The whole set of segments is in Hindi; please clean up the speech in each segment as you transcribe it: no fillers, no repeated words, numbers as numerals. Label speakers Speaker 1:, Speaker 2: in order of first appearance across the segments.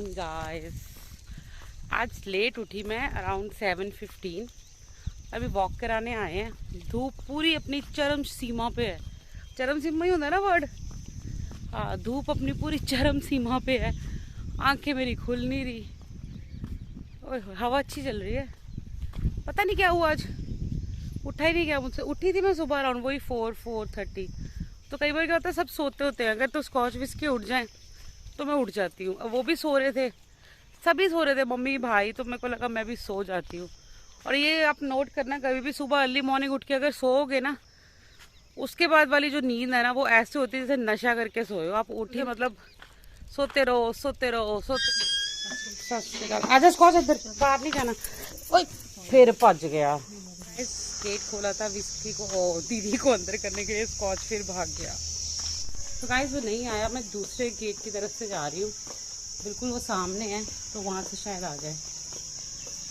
Speaker 1: Morning guys. आज लेट उठी मैं, अराउंड 7:15। अभी वॉक कराने आए हैं। धूप पूरी अपनी चरम सीमा पे है। चरम सीमा ही होता है ना वर्ड? हाँ, धूप अपनी पूरी चरम सीमा पे है। आंखें मेरी खुल नहीं रही। ओए हवा अच्छी चल रही है। पता नहीं क्या हुआ आज, उठा ही नहीं गया मुझसे। उठी थी मैं सुबह अराउंड वही 4-4:30। तो कई बार क्या होता है, सब सोते होते हैं, अगर तो स्कॉच विस्की उठ जाए तो मैं उठ जाती हूँ। अब वो भी सो रहे थे, सभी सो रहे थे, मम्मी भाई, तो मेरे को लगा मैं भी सो जाती हूँ। और ये आप नोट करना, कभी भी सुबह अर्ली मॉर्निंग उठ के अगर सोओगे ना, उसके बाद वाली जो नींद है ना, वो ऐसे होती है जैसे नशा करके सोए हो। आप उठे मतलब सोते रहो सोते रहो सोते। आजा स्कॉच, इधर बाहर नहीं जाना। ओए फिर भज गया। गेट खोला था विस्की को, दीदी को अंदर करने के लिए, स्कॉच फिर भाग गया। तो गाइस वो नहीं आया। मैं दूसरे गेट की तरफ से जा रही हूँ, बिल्कुल वो सामने है, तो वहाँ से शायद आ जाए।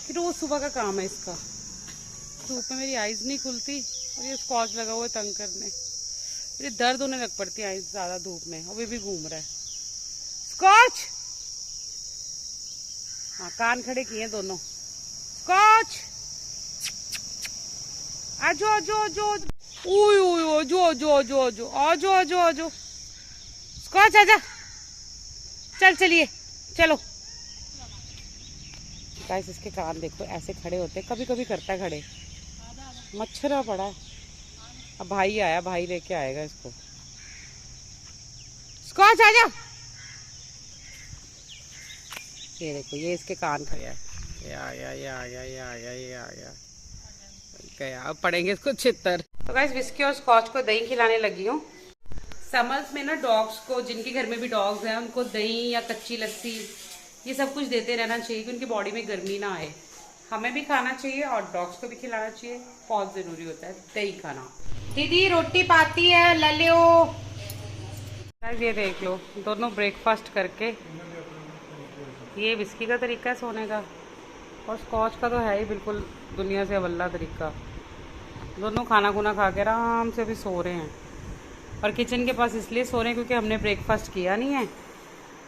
Speaker 1: फिर वो सुबह का काम है इसका। धूप में मेरी आइज़ नहीं खुलती और ये स्कॉच लगा हुआ है तंग करने। मेरी दर्द होने लग पड़ती है आइज़ ज़्यादा धूप में। अभी भी घूम रहा है स्कॉच। हाँ, कान खड़े किए दोनों। स्कॉच आजो आजो आजो। ओए ओए आजो आजो आजो आजो आजो आजो आजो। स्कॉच आजा, चल चलिए चलो। गाइस इसके कान देखो ऐसे खड़े होते, कभी कभी करता है खड़े। मच्छरा पड़ा है। अब भाई आया, भाई लेके आएगा इसको। स्कॉच आजा। ये देखो, ये इसके कान खड़े हैं। या गया, अब पड़ेंगे इसको छितर। तो गाइस विस्की और स्कॉच को दही खिलाने लगी हूँ। समर्स में ना डॉग्स को, जिनके घर में भी डॉग्स हैं, उनको दही या कच्ची लस्सी ये सब कुछ देते रहना चाहिए कि उनकी बॉडी में गर्मी ना आए। हमें भी खाना चाहिए और डॉग्स को भी खिलाना चाहिए। बहुत ज़रूरी होता है दही खाना। दीदी रोटी पाती है, ले लो। ये देख लो, दोनों ब्रेकफास्ट करके। ये विस्की का तरीका है सोने का, और स्कॉच का तो है ही बिल्कुल दुनिया से अवल्ला तरीका। दोनों खाना खुना खा के आराम से अभी सो रहे हैं। और किचन के पास इसलिए सो रहे हैं क्योंकि हमने ब्रेकफास्ट किया नहीं है,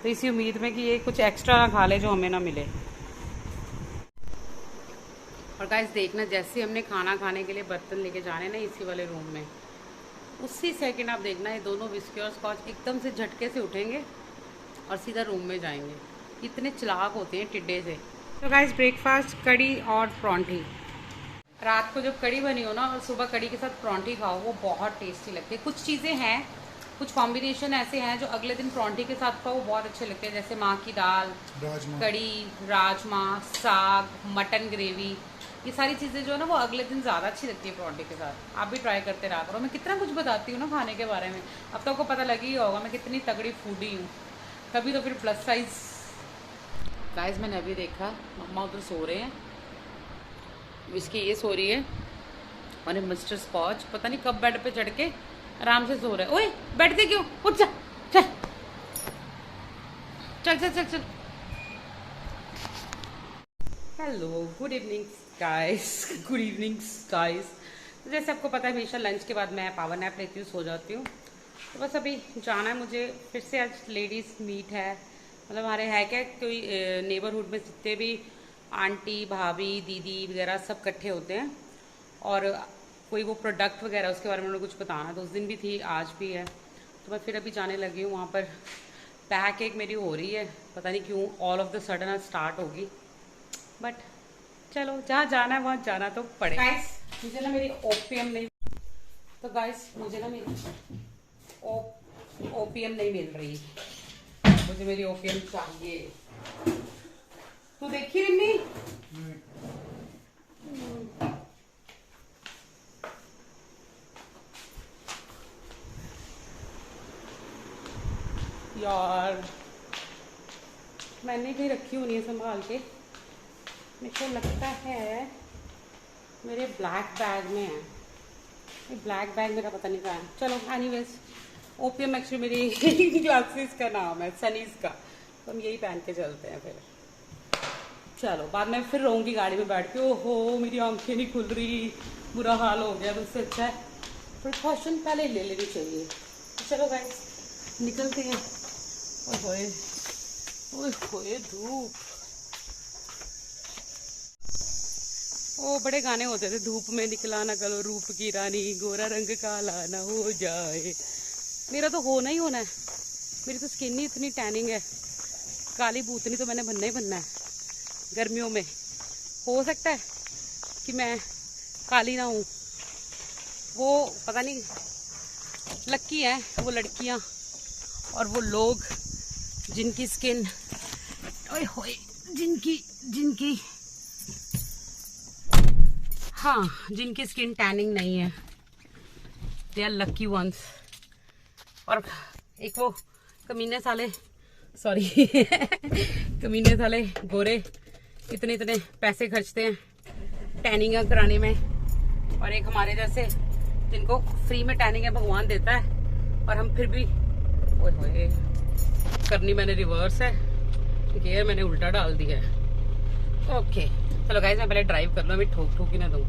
Speaker 1: तो इसी उम्मीद में कि ये कुछ एक्स्ट्रा ना खा ले जो हमें ना मिले। और गाइस देखना, जैसे हमने खाना खाने के लिए बर्तन लेके जाने ना इसी वाले रूम में, उसी सेकंड आप देखना ये दोनों विस्की और स्कॉच एकदम से झटके से उठेंगे और सीधा रूम में जाएंगे। इतने चालाक होते हैं टिड्डे से। तो गाइस ब्रेकफास्ट कड़ी और परांठी। रात को जब कड़ी बनी हो ना और सुबह कड़ी के साथ परांठी खाओ, वो बहुत टेस्टी लगती है। कुछ चीज़ें हैं, कुछ कॉम्बिनेशन ऐसे हैं जो अगले दिन परांठी के साथ खाओ वो बहुत अच्छे लगते हैं। जैसे माँ की दाल, कड़ी, राजमा, साग, मटन ग्रेवी, ये सारी चीज़ें जो है ना वो अगले दिन ज़्यादा अच्छी लगती है परांठे के साथ। आप भी ट्राई करते रहा करो। मैं कितना कुछ बताती हूँ ना खाने के बारे में, अब तो आपको पता लग ही होगा मैं कितनी तगड़ी फूडी हूँ। कभी तो फिर प्लस साइज। गाइस मैंने अभी देखा मम्मा उधर सो रहे हैं, विस्की ये सो रही है और मिस्टर स्कॉच पता नहीं कब बेड पे चढ़ के आराम से सो रहे हैं। ओए बैठते क्यों, उठ जा, चल चल चल चल चल। Hello, good evening guys, good evening guys. तो जैसे आपको पता है हमेशा लंच के बाद मैं पावर नैप लेती हूँ, सो जाती हूँ। तो बस अभी जाना है मुझे फिर से। आज लेडीज़ मीट है, मतलब हमारे है क्या, कोई नेबरहुड में जितने भी आंटी भाभी दीदी वगैरह सब इकट्ठे होते हैं, और कोई वो प्रोडक्ट वगैरह उसके बारे में उन्होंने कुछ बताना। तो उस दिन भी थी, आज भी है। तो मैं फिर अभी जाने लगी हूँ वहाँ पर। पैक एक मेरी हो रही है, पता नहीं क्यों ऑल ऑफ द सडन आज स्टार्ट होगी, बट चलो जहाँ जाना है वहाँ जाना तो पड़ेगा। गाइस मुझे ना मेरी ओपीएम नहीं, तो गाइस मुझे ना मेरी ओपीएम नहीं मिल रही, मुझे मेरी ओपीएम चाहिए। तू देखी रिम्मी? यार मैंने कहीं रखी होनी है संभाल के, मेरे को लगता है मेरे ब्लैक बैग में है। ये ब्लैक बैग मेरा पता नहीं कहाँ है। चलो एनीवेज, ओपीएम एक्चुअली मेरी क्लासेस का नाम है, सनीज का, तो हम यही पहन के चलते हैं फिर। चलो बाद में फिर रहूँगी गाड़ी में बैठ के, ओहो मेरी आंखें नहीं खुल रही, बुरा हाल हो गया। तो उससे अच्छा है प्रिकॉशन पहले ले लेनी चाहिए। तो चलो गाइस निकलते हैं। ओए ओए धूप। ओ बड़े गाने होते थे, धूप में निकला ना करो रूप की रानी, गोरा रंग काला ना हो जाए। मेरा तो होना ही होना है, मेरी तो स्किन ही इतनी टैनिंग है, काली भूतनी तो मैंने बनना ही बनना है गर्मियों में। हो सकता है कि मैं काली ना हूँ, वो पता नहीं, लक्की है वो लड़कियाँ और वो लोग जिनकी स्किन, ओए होए, जिनकी हाँ, जिनकी स्किन टैनिंग नहीं है, दे आर लकी वंस। और एक वो कमीने साले, सॉरी कमीने साले गोरे इतने पैसे खर्चते हैं टैनिंग कराने में, और एक हमारे जैसे जिनको फ्री में टैनिंग भगवान देता है, और हम फिर भी, ओए होए, करनी मैंने रिवर्स है, गियर मैंने उल्टा डाल दिया है। ओके चलो गाइस, मैं पहले ड्राइव कर लूँ, अभी ठोक ही ना दूँ।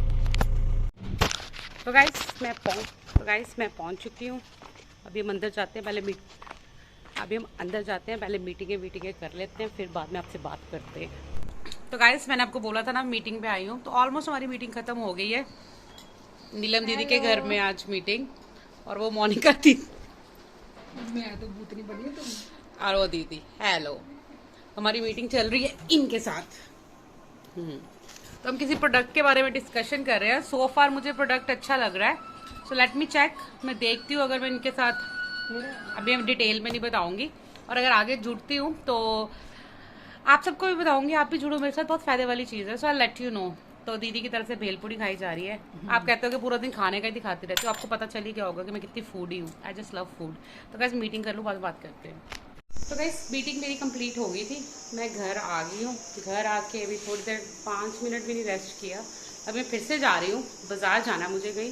Speaker 1: तो गाइस मैं पहुँच चुकी हूँ। अभी हम अंदर जाते हैं, पहले मीटिंगें कर लेते हैं, फिर बाद में आपसे बात करते हैं। तो गाइस मैंने आपको बोला था ना मीटिंग पे आई हूँ, तो ऑलमोस्ट हमारी मीटिंग खत्म हो गई है। नीलम दीदी के घर में आज मीटिंग, और वो मोनिका थी,
Speaker 2: मैं तो भूतनी बनी हूँ तुम।
Speaker 1: और वो दीदी, हेलो, हमारी मीटिंग चल रही है इनके साथ। तो हम किसी प्रोडक्ट के बारे में डिस्कशन कर रहे हैं। सो फार मुझे प्रोडक्ट अच्छा लग रहा है, सो लेट मी चेक, मैं देखती हूँ। अगर मैं इनके साथ, अभी मैं डिटेल में नहीं बताऊंगी, और अगर आगे जुड़ती हूँ तो आप सबको भी बताऊंगी, आप भी जुड़ो मेरे साथ, बहुत फायदे वाली चीज़ है। सो आई लेट यू नो। तो दीदी की तरफ से भेलपूरी खाई जा रही है। आप कहते हो कि पूरा दिन खाने का ही दिखाती रहती हो, आपको पता चल ही क्या होगा कि मैं कितनी फूडी हूँ। I just love food. तो गाइस मीटिंग कर लूँ, बाद बात करते हैं। तो गाइस मीटिंग मेरी कंप्लीट हो गई थी, मैं घर आ गई हूँ। घर आके अभी थोड़ी देर 5 मिनट भी नहीं रेस्ट किया। अब मैं फिर से जा रही हूँ, बाजार जाना मुझे कहीं,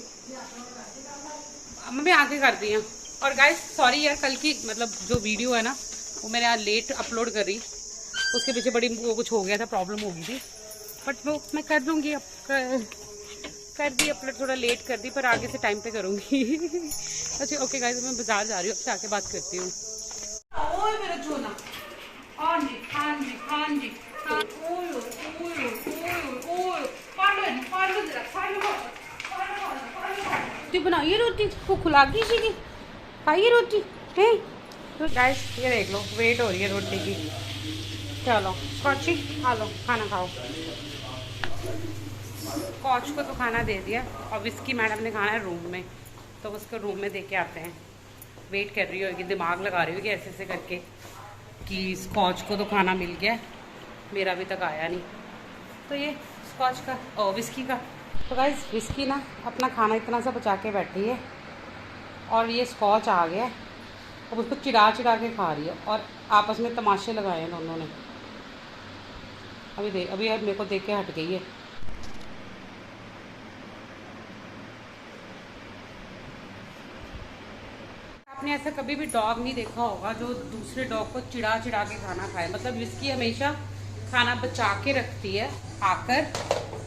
Speaker 1: मम्मी आके कर दी हैं। और गाइस सॉरी यार, कल की मतलब जो वीडियो है ना, वो मैंने आज लेट अपलोड करी, उसके पीछे बड़ी वो कुछ हो गया था, प्रॉब्लम हो गई थी, बट वो मैं कर दूँगी। अब कर दी अपलोड, थोड़ा लेट कर दी, पर आगे से टाइम पे करूँगी। अच्छा ओके गाइस, मैं बाजार जा रही हूँ, अब से आके बात करती हूँ। ओए मेरा चोना, हाँ जी, रोटी बनाइए, रोटी को खुला की सी, खाइए रोटी है। तो गाइस ये देख लो, वेट हो रही है रोटी की। चलो स्कॉची खा लो, खाना खाओ। स्कॉच को तो खाना दे दिया, और विस्की मैडम ने खाना है रूम में, तो उसको रूम में दे के आते हैं। वेट कर रही होगी, दिमाग लगा रही होगी ऐसे ऐसे करके कि स्कॉच को तो खाना मिल गया, मेरा अभी तक आया नहीं। तो ये स्कॉच का और विस्की का, तो गाइस विस्की ना अपना खाना इतना सा बचा के बैठी है, और ये स्कॉच आ गया, अब उसको चिढ़ा के खा रही है, और आपस में तमाशे लगाए हैं दोनों ने। अभी यार मेरे को देख के हट गई है। आपने ऐसा कभी भी डॉग नहीं देखा होगा जो दूसरे डॉग को चिढ़ा के खाना खाए। मतलब विस्की हमेशा खाना बचा के रखती है, आकर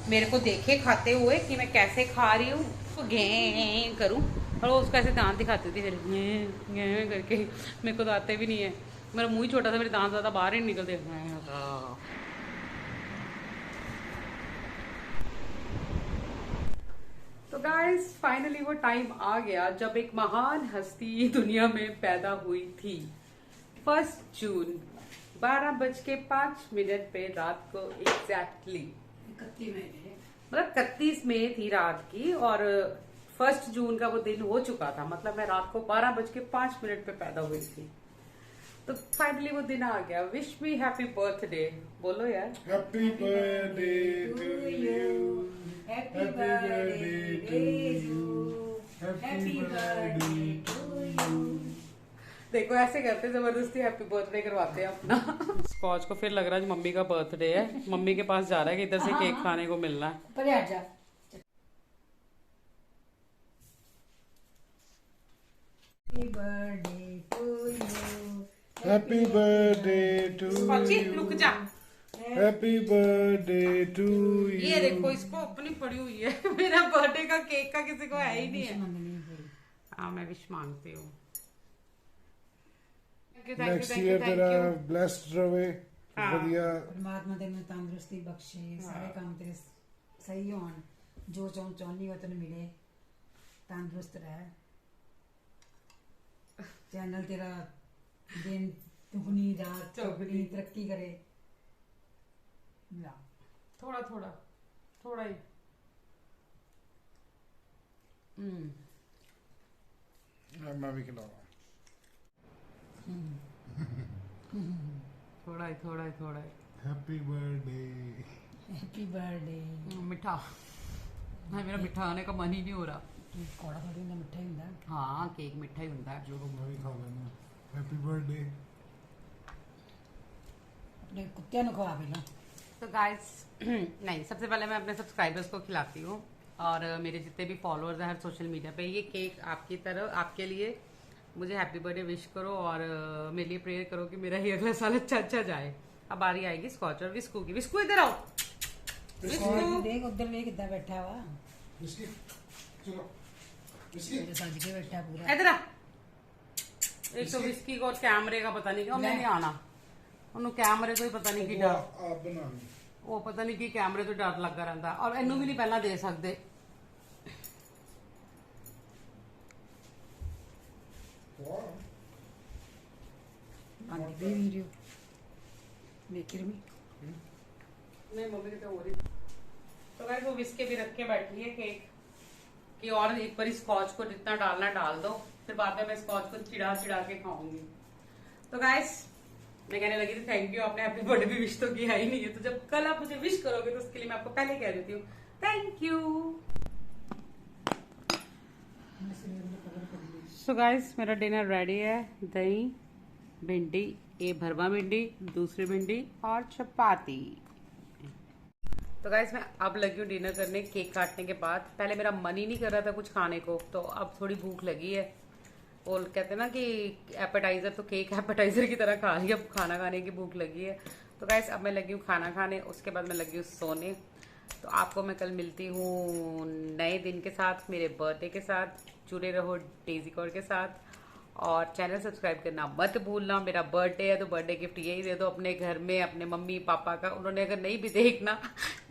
Speaker 1: मेरे को देखे खाते हुए कि मैं कैसे खा रही हूँ, उसको घें करूँ, और वो उसको ऐसे दांत दिखाती थी, फिर घें करके। मेरे को तो आते भी नहीं है, मेरा मुँह ही छोटा था, मेरे दांत ज़्यादा बाहर ही नहीं निकलते। तो गाइस फाइनली वो टाइम आ गया जब एक महान हस्ती दुनिया में पैदा हुई थी। 1 जून 12:05 पे रात को एग्जैक्टली, मतलब 31 मई थी रात की, और 1 जून का वो दिन हो चुका था। मतलब मैं रात को 12:05 पे पैदा हुई थी। तो फाइनली वो दिन आ गया। विश मी हैप्पी बर्थडे, बोलो यार।
Speaker 2: Happy birthday to you, happy birthday to you, happy birthday to you.
Speaker 1: देखो ऐसे करते, जबरदस्ती हैप्पी बर्थडे करवाते हैं अपना। स्कॉच को फिर लग रहा है मम्मी का बर्थडे है, मम्मी के पास जा रहा है कि इधर से केक खाने को मिलना है।
Speaker 2: पर हट जा। Happy birthday to you, happy birthday to you,
Speaker 1: रुक जा।
Speaker 2: Happy birthday to you.
Speaker 1: ये देखो इसको अपनी पड़ी हुई है। मेरा बर्थडे का केक का किसी को है ही नहीं है। हाँ मैं विश मांगती हूँ।
Speaker 3: ਨੈਕਸਟ ਈਅਰ ਤੇਰਾ ਬਲੈਸਡ ਰਵੇ ਵਧੀਆ
Speaker 2: ਪਰਮਾਤਮਾ ਤੈਨੂੰ ਤੰਦਰੁਸਤੀ ਬਖਸ਼ੇ, ਸਾਰੇ ਕੰਮ ਤੇਰੇ ਸਹੀ ਹੋਣ, ਜੋ ਚਾਹੁੰਦੀ ਉਹ ਤੈਨੂੰ ਮਿਲੇ, ਤੰਦਰੁਸਤ ਰਹਿ, ਚੈਨਲ ਤੇਰਾ ਦਿਨ ਦੁਗਣੀ ਰਾਤ ਚੌਗਣੀ ਤਰੱਕੀ ਕਰੇ। ਲਾ
Speaker 1: थोड़ा थोड़ा थोड़ा ही
Speaker 3: ਮੈਂ ਵੀ ਖਿਲਾਵਾਂ
Speaker 1: थोड़ा ही थोड़ा ही थोड़ा ही
Speaker 3: ਹੈਪੀ ਬਰਥਡੇ
Speaker 2: हैप्पी बर्थडे।
Speaker 1: मीठा हाँ मेरा मीठा आने का मन ही नहीं हो रहा।
Speaker 2: ਕੋੜਾ ਥੋੜੀ ਹੁੰਦਾ, ਮਿੱਠਾ ਹੀ ਹੁੰਦਾ।
Speaker 1: हाँ केक मीठा ही होता है।
Speaker 3: ਚਲੋ ਮੈਂ ਵੀ ਖਾ ਲੈਣਾ ਹੈਪੀ ਬਰਥਡੇ
Speaker 2: ਆਪਣੇ ਕੁੱਤਿਆਂ ਨੂੰ ਖਵਾ ਪਹਿਲਾਂ।
Speaker 1: तो गाइस नहीं, सबसे पहले मैं अपने सब्सक्राइबर्स को खिलाती हूँ और मेरे जितने भी फॉलोअर्स हैं हर सोशल मीडिया पे, ये केक आपकी तरफ आपके लिए, मुझे हैप्पी बर्थडे विश करो और मेरे लिए प्रेयर करो कि मेरा ही अगला साल अच्छा अच्छा जाए। अब बारी आएगी स्कॉच और विस्कू की। विस्कू इधर आओ।
Speaker 2: और देख उधर वे कितना बैठा वा,
Speaker 3: ਬਿਸਕਿਟ ਚਲੋ ਬਿਸਕਿਟ
Speaker 2: जो सज के बैठा पूरा।
Speaker 1: इधर आ। एक तो विस्की को और कैमरे का पता नहीं, उन्हें नहीं आना, उन्होंने कैमरे को ही पता नहीं की डर,
Speaker 3: ਆਪ ਬਣਾਣੀ
Speaker 1: ਉਹ ਪਤਾ ਨਹੀਂ ਕੀ ਕੈਮਰੇ ਤੋਂ ਡਰ ਲੱਗਾ ਰਹਿੰਦਾ, ਔਰ ਇਹਨੂੰ ਵੀ ਨਹੀਂ ਪਹਿਲਾਂ ਦੇ ਸਕਦੇ।
Speaker 3: ਵਾਹ
Speaker 2: आंटी भी वीडियो देख रही
Speaker 1: नहीं मम्मी ने तो हो रही। तो गाइस वो विस्के भी रख के बैठी है केक कि और एक बार स्कॉच को जितना डालना डाल दो, फिर बाद में मैं स्कॉच को चिढ़ा चिढ़ा के खाऊंगी। तो गाइस मैं कहने लगी थी थैंक यू, आपने हैप्पी बर्थडे भी विश तो किया ही नहीं है, तो जब कल आप मुझे विश करोगे तो उसके लिए मैं आपको पहले कह देती हूँ थैंक यू। सो गाइस मेरा डिनर रेडी है, दही भिंडी, ये भरवा भिंडी, दूसरी भिंडी और चपाती। तो गाइस मैं अब लगी हूँ डिनर करने केक काटने के बाद। पहले मेरा मन ही नहीं कर रहा था कुछ खाने को, तो अब थोड़ी भूख लगी है। और कहते हैं ना कि एपेटाइजर, तो केक एपेटाइजर की तरह खा लिया, अब खाना खाने की भूख लगी है। तो गाइस अब मैं लगी हूँ खाना खाने, उसके बाद मैं लगी हूँ सोने। तो आपको मैं कल मिलती हूँ नए दिन के साथ, मेरे बर्थडे के साथ। जुड़े रहो डेजी कौर के साथ और चैनल सब्सक्राइब करना मत भूलना। मेरा बर्थडे है तो बर्थडे गिफ्ट यही दे दो अपने घर में अपने मम्मी पापा का। उन्होंने अगर नहीं भी देखना,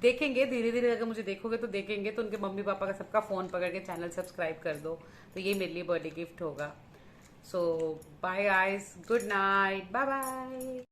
Speaker 1: देखेंगे धीरे धीरे, अगर मुझे देखोगे तो देखेंगे, तो उनके मम्मी पापा का सबका फोन पकड़ के चैनल सब्सक्राइब कर दो, तो ये मेरे लिए बर्थडे गिफ्ट होगा। So bye guys, good night, bye bye.